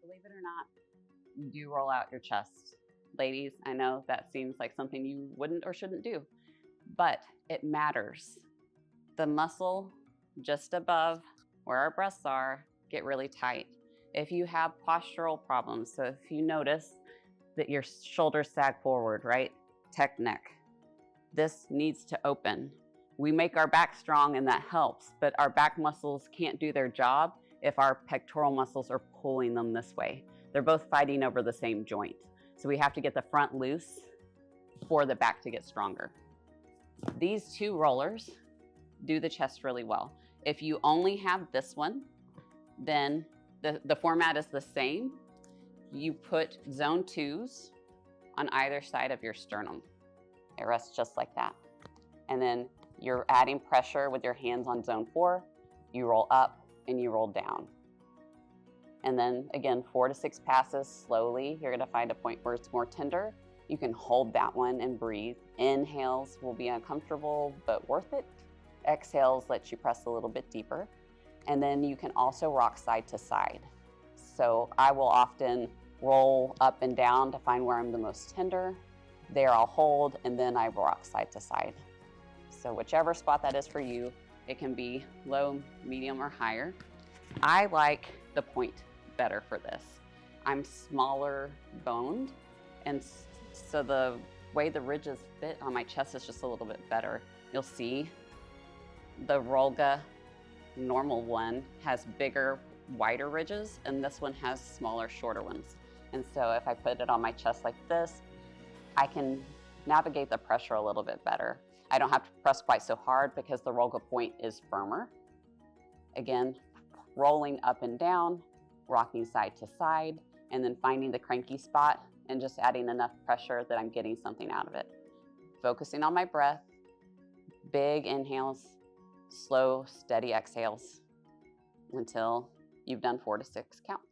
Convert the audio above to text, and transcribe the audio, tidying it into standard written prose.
believe it or not, you do roll out your chest. Ladies, I know that seems like something you wouldn't or shouldn't do, but it matters. The muscle just above where our breasts are get really tight. If you have postural problems, so if you notice that your shoulders sag forward, right? Tech neck. This needs to open. We make our back strong and that helps, but our back muscles can't do their job if our pectoral muscles are pulling them this way. They're both fighting over the same joint. So we have to get the front loose for the back to get stronger. These two rollers do the chest really well. If you only have this one, then the format is the same. You put zone 2s on either side of your sternum. It rests just like that. And then you're adding pressure with your hands on zone 4. You roll up and you roll down. And then again, 4 to 6 passes slowly. You're gonna find a point where it's more tender. You can hold that one and breathe. Inhales will be uncomfortable, but worth it. Exhales let you press a little bit deeper. And then you can also rock side to side. So I will often roll up and down to find where I'm the most tender. There I'll hold, and then I rock side to side. So whichever spot that is for you, it can be low, medium, or higher. I like the point better for this. I'm smaller boned, and so the way the ridges fit on my chest is just a little bit better. You'll see the Rollga normal one has bigger, wider ridges, and this one has smaller, shorter ones. And so if I put it on my chest like this, I can navigate the pressure a little bit better. I don't have to press quite so hard because the Rollga Point is firmer. Again, rolling up and down, rocking side to side, and then finding the cranky spot and just adding enough pressure that I'm getting something out of it. Focusing on my breath, big inhales, slow, steady exhales until you've done 4 to 6 counts.